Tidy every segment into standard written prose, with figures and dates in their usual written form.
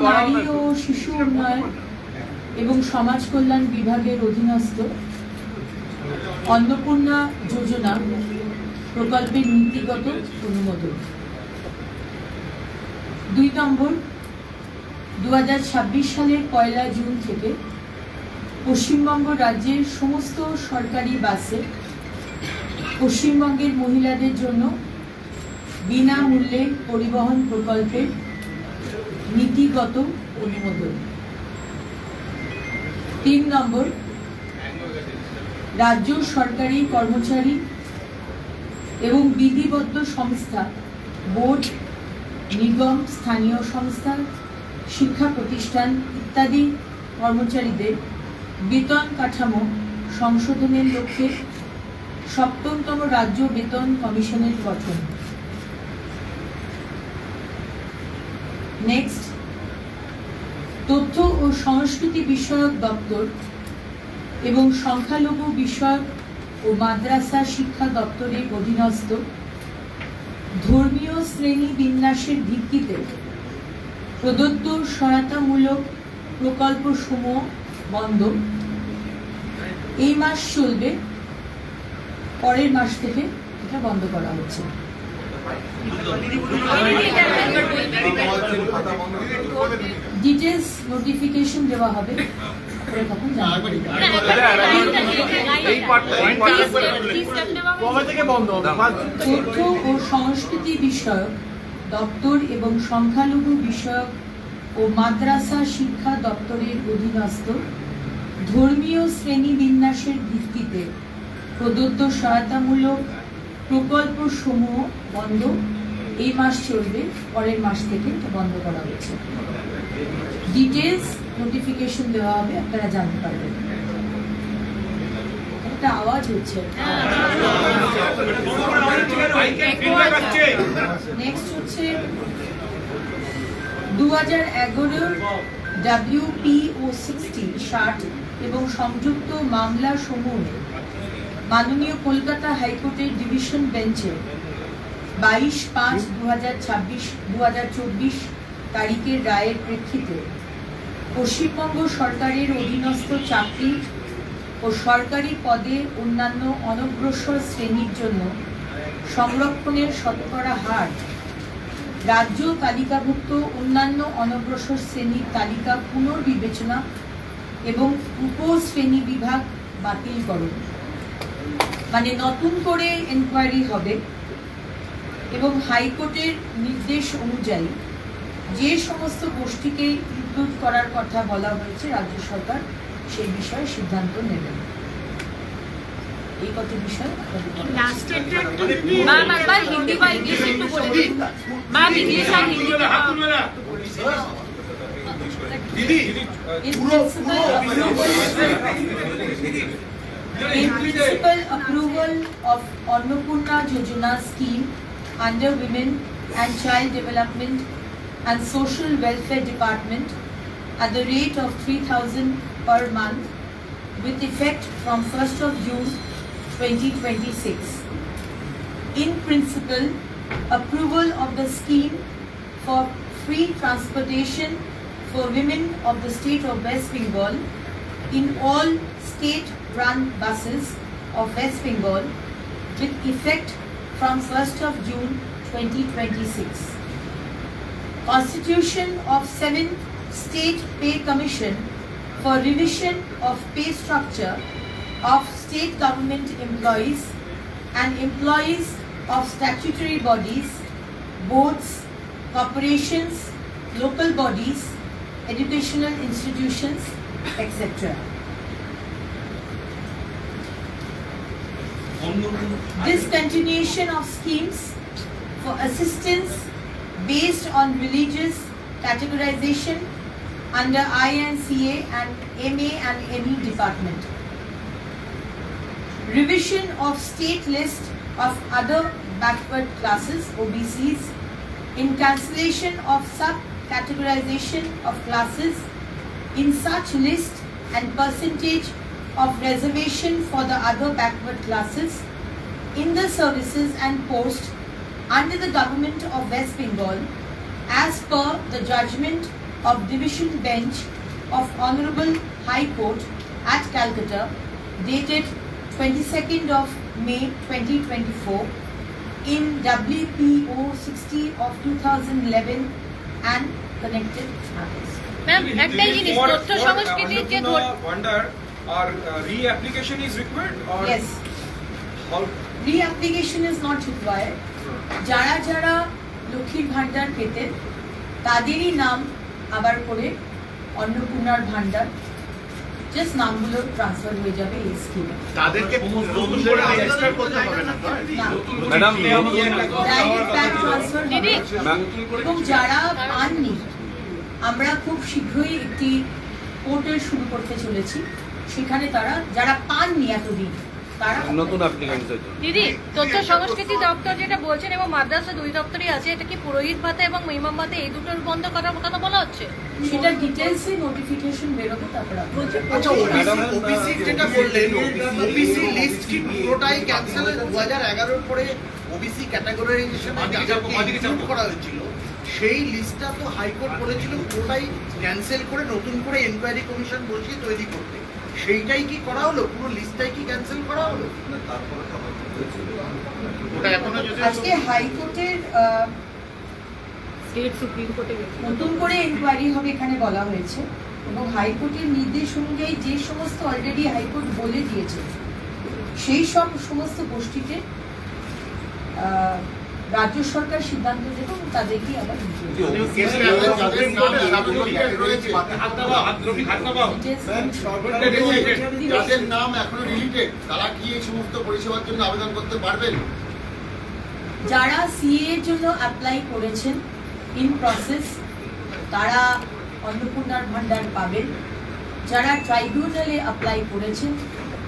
নারী ও শিশু উন্নয়ন এবং সমাজ কল্যাণ বিভাগের অধীনস্থ অন্নপূর্ণা যোজনা প্রকল্পের নীতিগত অনুমোদন। 2 নম্বর, 2026 সালের 1 জুন থেকে পশ্চিমবঙ্গ রাজ্যের সমস্ত সরকারি বাসে পশ্চিমবঙ্গের মহিলাদের জন্য বিনামূল্যে পরিবহন প্রকল্পের নীতিগত অনুমোদন। 3 নম্বর, রাজ্য সরকারি কর্মচারী এবং বিধিবদ্ধ সংস্থা, বোর্ড, নিগম, স্থানীয় সংস্থা, শিক্ষা প্রতিষ্ঠান ইত্যাদি কর্মচারীদের বেতন কাঠামো সংশোধনের লক্ষ্যে 7তম রাজ্য বেতন কমিশনের গঠন। নেক্সট, তথ্য ও সংস্কৃতি বিষয়ক দপ্তর এবং সংখ্যালঘু বিষয়ক ও মাদ্রাসা শিক্ষা দপ্তরের অধীনস্থ ধর্মীয় শ্রেণী বিন্যাসের ভিত্তিতে প্রদত্ত সহায়তামূলক প্রকল্পসমূহ বন্ধ। এই মাস চলবে, পরের মাস থেকে এটা বন্ধ করা হচ্ছে। ডিটেলস নোটিফিকেশন দেওয়া হবে, তথ্য ও সংস্কৃতি বিষয়ক দপ্তর এবং সংখ্যালঘু বিষয়ক ও মাদ্রাসা শিক্ষা দপ্তরের অধীনস্থ ধর্মীয় শ্রেণী বিন্যাসের ভিত্তিতে প্রদত্ত সহায়তামূলক প্রকল্পসমূহ বন্ধ। এই মাস চলবে, পরের মাস থেকে এটা বন্ধ করা হয়েছে। ডিটেলস নোটিফিকেশন দেওয়া হবে, আপনারা জানতে পারবেন। একটা আওয়াজ হচ্ছে। নেক্সট হচ্ছে 2011 WPO 60 এবং সংযুক্ত মামলা সমূহে মাননীয় কলকাতা হাইকোর্টের ডিভিশন বেঞ্চে 22/5/2024 তারিখের রায়ের প্রেক্ষিতে পশ্চিমবঙ্গ সরকারের অধীনস্থ চাকরি ও সরকারি পদে অন্যান্য অনগ্রসর শ্রেণীর জন্য সংরক্ষণের শতকরা হার রাজ্য তালিকাভুক্ত অন্যান্য অনগ্রসর শ্রেণীর তালিকা পুনর্বিবেচনা এবং উপশ্রেণী বিভাগ বাতিলকরণ, মানে নতুন করে এনকোয়ারি হবে এবং হাইকোর্টের নির্দেশ অনুযায়ী যে সমস্ত গোষ্ঠীকে ইনক্লুড করার কথা বলা হয়েছে রাজ্য সরকার সেই বিষয়ে সিদ্ধান্ত নেবেন। এই কত বিষয় In principle, approval of Annapurna Yojana scheme under Women and Child Development and Social Welfare Department at the rate of 3,000 per month with effect from 1st of June 2026. In principle, approval of the scheme for free transportation for women of the state of West Bengal in all state-run buses of West Bengal with effect from 1st of June 2026. Constitution of 7th State Pay Commission for revision of pay structure of state government employees and employees of statutory bodies, boards, corporations, local bodies, educational institutions, etc. Discontinuation of schemes for assistance based on religious categorization under INCA and MA and ME department. Revision of state list of other backward classes, OBCs, in cancellation of sub-categorization of classes in such list and percentage of reservation for the other backward classes in the services and post under the government of West Bengal as per the judgment of Division Bench of Honorable High Court at Calcutta, dated 22nd of May 2024, in WPO 60 of 2011 and connected matters. Ma'am একটাই জিনিস তথ্য সংস্কৃতির যে ভান্ডার আর reapplication is required or Yes, re-application is not required. যারা যারা লক্ষ্মীর ভান্ডার পেতেন তাদেরই নাম আবার করে অন্নপূর্ণার ভান্ডার জাস্ট নামগুলো ট্রান্সফার হয়ে যাবে এই স্কিমে। তাদেরকে নতুন করে রেজিস্টার করতে হবে না ম্যাডাম ডাইরেক্ট ব্যাংক ট্রান্সফার হবে এবং যারা পাননি আমরা খুব শীঘ্রই একটি পোর্টাল শুরু করতে চলেছি, সেখানে তারা যারা পাননি এতদিন তারা নতুন অ্যাপ্লিকেন্ট দিদি তথ্য সংস্কৃতি দপ্তর যেটা বলছেন এবং মাদ্রাসা দুই দপ্তরই আছে, এটা কি পুরোহিত ভাতা এবং ইমাম ভাতা এই দুটোর বন্ধ করার কথা বলা হচ্ছে? সেটা ডিটেলসে নোটিফিকেশন বেরোবে তারপর আচ্ছা ওবিসি যেটা বললেন ওবিসি লিস্ট কি পুরোটাই ক্যান্সেল 2011 পরে ওবিসি ক্যাটাগরাইজেশনে যাদেরকে করা হয়েছিল সেই লিস্টটা তো হাইকোর্ট বলেছিল পুরোটাই ক্যান্সেল করে নতুন করে এনকোয়ারি কমিশন বসিয়ে তৈরি করতে, সেইটাই কি করা হলো? পুরো লিস্টটাই কি ক্যান্সেল করা হলো? ওটা এখনো যদি আজকে হাইকোর্টের স্টেট সুপ্রিম কোর্টে নতুন করে এনকোয়ারি হবে এখানে বলা হয়েছে এবং হাইকোর্টের নির্দেশ অনুযায়ী যে সমস্ত অলরেডি হাইকোর্ট বলে দিয়েছে সেই সব সমস্ত গোষ্ঠীতে রাজ্য সরকার সিদ্ধান্ত দেবে এবং তাদেরকে আবার যাদের নাম এখনো রিলেটেড তারা কি এই সমস্ত পরিষেবার জন্য আবেদন করতে পারবেন? যারা সিএ এর জন্য অ্যাপ্লাই করেছেন ইন প্রসেস তারা অন্নপূর্ণার ভান্ডার পাবেন, যারা ট্রাইব্যুনালে অ্যাপ্লাই করেছেন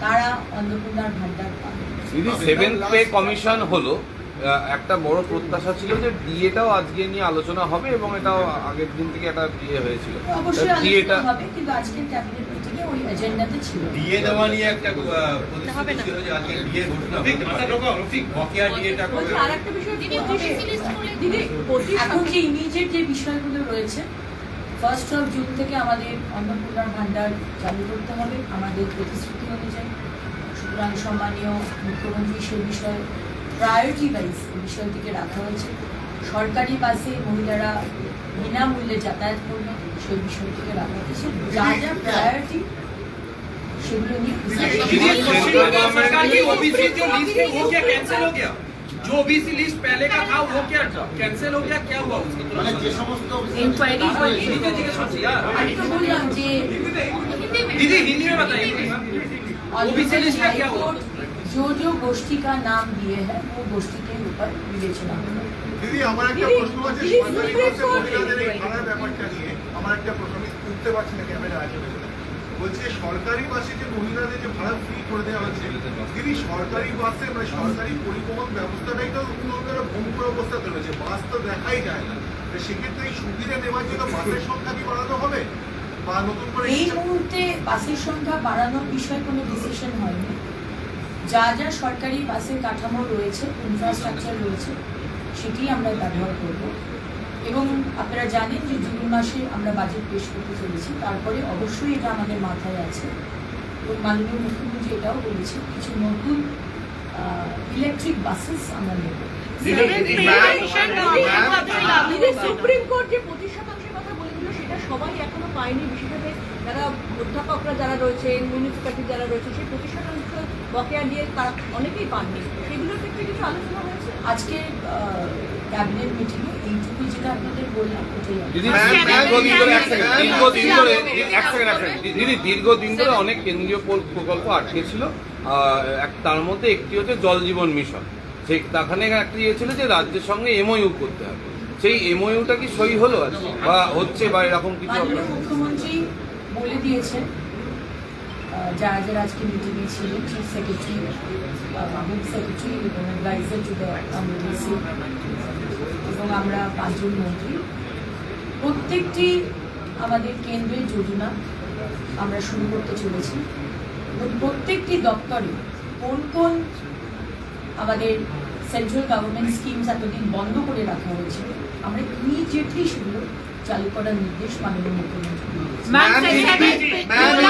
তারা অন্নপূর্ণার ভান্ডার পাবেন। দিদি সেভেন্থ পে কমিশন হলো একটা বড় প্রত্যাশা ছিল যে ডিএটাও আজকে নিয়ে আলোচনা হবে এবং এটাও আগের দিন থেকে একটা ডিএ হয়েছিল। অবশ্যই ডিএটা আলোচনা হবে কিন্তু আজকের ক্যাবিনেট মিটিংয়ে ওই এজেন্ডাতে ছিল। ডিএ দেওয়া নিয়ে একটা প্রতিশ্রুতি ছিল যে আজকে ডিএ ঘোষণা হবে। বকেয়া ডিএটা কবে? আর একটা বিষয় দিদি ওবিসি লিস্ট করলে দিদি এখন যে ইমিডিয়েট যে বিষয়গুলো রয়েছে 1st of June থেকে আমাদের অন্নপূর্ণার ভান্ডার চালু করতে হবে আমাদের প্রতিশ্রুতি অনুযায়ী। সুতরাং সম্মানীয় মুখ্যমন্ত্রী সেই বিষয়ে প্রায়োরিটি ওয়াইজ বিষয়টিকে রাখা হয়েছে। সরকারি বাসে মহিলারা বিনামূল্যে যাতায়াত করবে সেই বিষয়টিকে রাখা হয়েছে। যা যা প্রায়োরিটি সেগুলো নিয়ে सरकार की ओबीसी जो लिस्ट है वो क्या कैंसिल हो गया? जो ओबीसी लिस्ट पहले का था वो क्या कैंसिल हो गया? क्या हुआ उसका? মানে যে সমস্ত ইনকোয়ারি हिंदी में जिज्ञेस करছি यार। আমি তো বললাম যে दीदी हिंदी में बताइए प्लीज। ओबीसी लिस्ट का क्या हुआ? जो गोष्ठी का नाम दिए हैं वो गोष्ठी के ऊपर विवेचना होगा। দিদি আমার একটা প্রশ্ন আছে সরকারি বাসে মহিলাদের এই ভাড়ার ব্যাপারটা নিয়ে আমার একটা প্রশ্ন আমি উঠতে পারছি না ক্যামেরা আছে বলছে সরকারি বাসে যে মহিলাদের যে ভাড়া ফ্রি করে দেওয়া হচ্ছে দিদি সরকারি বাসে মানে সরকারি পরিবহন ব্যবস্থাটাই তো উন্নতর ভঙ্গুর অবস্থাতে রয়েছে, বাস তো দেখাই যায় না, তো সেক্ষেত্রে এই সুবিধা নেওয়ার জন্য বাসের সংখ্যা কি বাড়ানো হবে বা নতুন করে এই মুহূর্তে বাসের সংখ্যা বাড়ানোর বিষয়ে কোনো ডিসিশন হয়নি। যা যা সরকারি বাসের কাঠামো রয়েছে ইনফ্রাস্ট্রাকচার রয়েছে সেটি আমরা ব্যবহার করব এবং আপনারা জানেন যে জুন মাসে আমরা বাজেট পেশ করতে চলেছি, তারপরে অবশ্যই এটা আমাদের মাথায় আছে এবং মাননীয় মুখ্যমন্ত্রী এটাও বলেছে কিছু নতুন ইলেকট্রিক বাসেস আমরা নেব। সুপ্রিম কোর্ট যে 25% কথা বলেছিল সেটা সবাই এখনো পায়নি, বিশেষত যারা অধ্যাপকরা যারা রয়েছে মিউনিসিপ্যালিটি যারা রয়েছে সেই 25% বকেয়া দিয়ে তারা অনেকেই পাননি, সেগুলোর ক্ষেত্রে কিছু আলোচনা হয়েছে আজকে ক্যাবিনেট মিটিংয়ে এইটুকু যেটা আপনাদের বললাম ওটাই দিদি দীর্ঘদিন ধরে দিদি দীর্ঘদিন ধরে অনেক কেন্দ্রীয় প্রকল্প আটকে ছিল, তার মধ্যে একটি হচ্ছে জল জীবন মিশন। সেখানে একটা ইয়ে ছিল যে রাজ্যের সঙ্গে এমওইউ করতে হবে, সেই এমওইউটা কি সই হলো আজকে বা হচ্ছে বা এরকম কিছু? মাননীয় মুখ্যমন্ত্রী বলে দিয়েছেন যারা যারা আজকে মিটিংয়ে ছিলেন, চিফ সেক্রেটারি, হোম সেক্রেটারি এবং অ্যাডভাইজার টু দ্য এমএলসি এবং আমরা 5 জন মন্ত্রী প্রত্যেকটি আমাদের কেন্দ্রের যোজনা আমরা শুরু করতে চলেছি এবং প্রত্যেকটি দপ্তরে কোন কোন আমাদের সেন্ট্রাল গভর্নমেন্ট স্কিমস এতদিন বন্ধ করে রাখা হয়েছে আমরা ইমিডিয়েটলি সেগুলো চালু করার নির্দেশ মাননীয় মুখ্যমন্ত্রী দিয়েছেন। मैम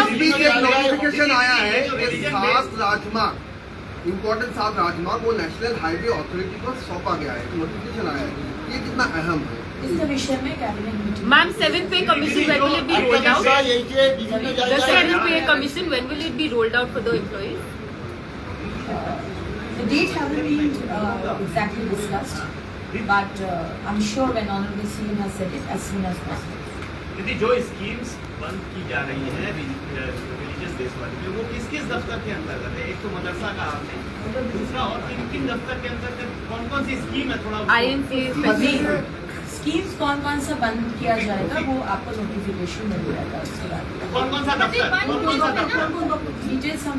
एसपी के नोटिफिकेशन आया है कि 7 राजमार्ग इम्पोर्टेंट 7 राजमार्ग वो नेशनल हाईवे अथॉरिटी को सौंपा गया है, नोटिफिकेशन आया है, ये कितना अहम है? इस विषय में cabinet meeting Ma'am, 7th pay commission, when will it be rolled out? The 7th pay commission, when will it be rolled out for the employees? The date haven't been exactly discussed, but I'm sure when Honorable CM has said it as soon as possible. यदि जो schemes बंद की जा रही है religious base वाली वो किस किस दफ्तर के अंतर्गत है? एक तो मदरसा का आपने, दूसरा और किन दफ्तर के अंतर्गत कौन कौन सी स्कीम है? थोड़ा INC अभी स्कीम्स कौन कौन सा बंद किया जाएगा वो आपको नोटिफिकेशन मिल जाएगा उसके बाद। कौन कौन सा दफ्तर? कौन कौन सा दफ्तर? डिटेल्स हम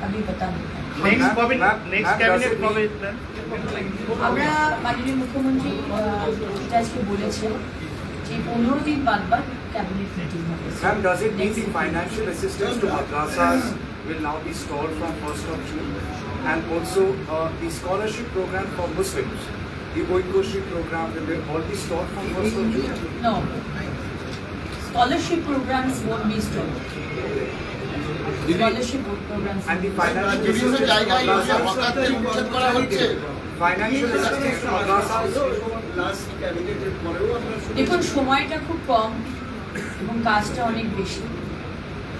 अभी बता नहीं पाएंगे। नेक्स्ट कैबिनेट कবে আমরা মাননীয় মুখ্যমন্ত্রী আজকে বলেছেন যে 15 দিন বাদ বাদ ক্যাবিনেট মিটিং হবে। Ma'am, does it mean the financial assistance to madrasas will now be stalled from 1st of June? And also the scholarship program for Muslims, the Oikoshi program, will they all be stalled from 1st of June? No, scholarship programs won't be stopped. Scholarship programs And the financial বিভিন্ন assistance to জায়গায় madrasas, উচ্ছেদ করা হচ্ছে। financial assistance to madrasas, দেখুন সময়টা খুব কম এবং কাজটা অনেক বেশি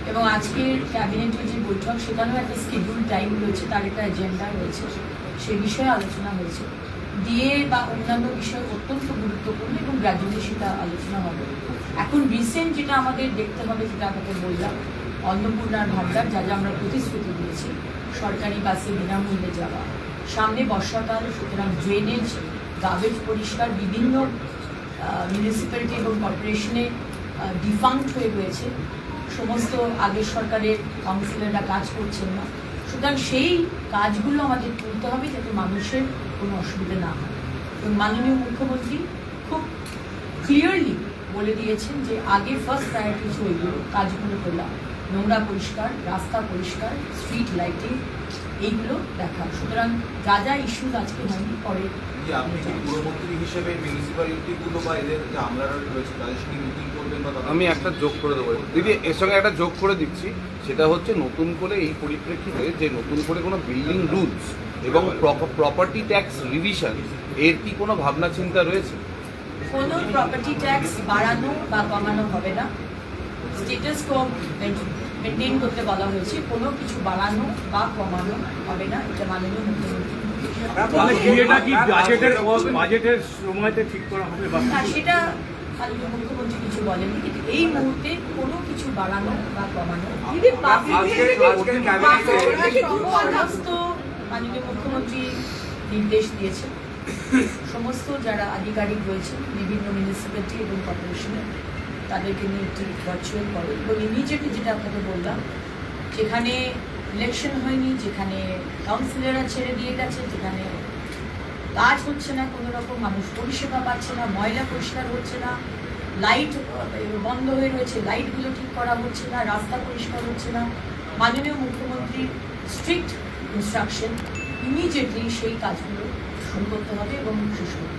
এবং আজকের ক্যাবিনেটের যে বৈঠক সেখানেও একটা শিডিউল টাইম রয়েছে, তার একটা এজেন্ডা রয়েছে, সে বিষয়ে আলোচনা হয়েছে। ডিএ বা অন্যান্য বিষয় অত্যন্ত গুরুত্বপূর্ণ এবং গ্র্যাজুয়ালি সেটা আলোচনা হবে। এখন রিসেন্ট যেটা আমাদের দেখতে হবে, যেটা আপনাকে বললাম, অন্নপূর্ণার ভাণ্ডার, যা যা আমরা প্রতিশ্রুতি দিয়েছি, সরকারি বাসে বিনামূল্যে যাওয়া, সামনে বর্ষাকাল, সুতরাং ড্রেনেজ, গার্বেজ পরিষ্কার, বিভিন্ন মিউনিসিপ্যালিটি এবং কর্পোরেশনে ডিফাঙ্ক্ট হয়ে রয়েছে, সমস্ত আগের সরকারের কাউন্সিলররা কাজ করছেন না, সুতরাং সেই কাজগুলো আমাদের তুলতে হবে যাতে মানুষের কোনো অসুবিধা না হয়। এবং মাননীয় মুখ্যমন্ত্রী খুব ক্লিয়ারলি বলে দিয়েছেন যে আগে ফার্স্ট প্রায়োরিটি হচ্ছে ওইগুলো কাজগুলো করলাম, নোংরা পরিষ্কার, রাস্তা পরিষ্কার, স্ট্রিট লাইটিং, এইগুলো দেখা। সুতরাং যা যা ইস্যুজ আজকে হয়নি পরে যে আপনি কি পুরমন্ত্রী হিসেবে মিউনিসিপ্যালিটিগুলো বা এদের যে আমলারা রয়েছে তাদের সঙ্গে মিটিং করবেন বা আমি একটা যোগ করে দেবো দিদি, এর সঙ্গে একটা যোগ করে দিচ্ছি, সেটা হচ্ছে নতুন করে এই পরিপ্রেক্ষিতে যে নতুন করে কোনো বিল্ডিং রুলস এবং প্রপার্টি ট্যাক্স রিভিশন এর কি কোনো ভাবনা চিন্তা রয়েছে? কোনো প্রপার্টি ট্যাক্স বাড়ানো বা কমানো হবে না, স্টেটাস কো মেনটেন করতে বলা হয়েছে, কোনো কিছু বাড়ানো বা কমানো হবে না, এটা মাননীয় মুখ্যমন্ত্রী। বাজেটের সময়তে ঠিক করা হবে না, সেটা মাননীয় মুখ্যমন্ত্রী কিছু বলেনি, কিন্তু এই মুহূর্তে কোনো কিছু বাড়ানো বা কমানো দিদি আজকের ক্যাবিনেটে সমস্ত মাননীয় মুখ্যমন্ত্রী নির্দেশ দিয়েছেন, সমস্ত যারা আধিকারিক রয়েছেন বিভিন্ন মিউনিসিপ্যালিটি এবং কর্পোরেশনের, তাদেরকে নিয়ে একটি ভার্চুয়াল করে এবং ইমিডিয়েটলি যেটা আপনাকে বললাম, যেখানে ইলেকশন হয়নি, যেখানে কাউন্সিলররা ছেড়ে দিয়ে গেছে, যেখানে কাজ হচ্ছে না, কোনো রকম মানুষ পরিষেবা পাচ্ছে না, ময়লা পরিষ্কার হচ্ছে না, লাইট বন্ধ হয়ে রয়েছে, লাইটগুলো ঠিক করা হচ্ছে না, রাস্তা পরিষ্কার হচ্ছে না, মাননীয় মুখ্যমন্ত্রীর স্ট্রিক্ট ইনস্ট্রাকশন, ইমিডিয়েটলি সেই কাজগুলো শুরু করতে হবে এবং শেষ করতে হবে।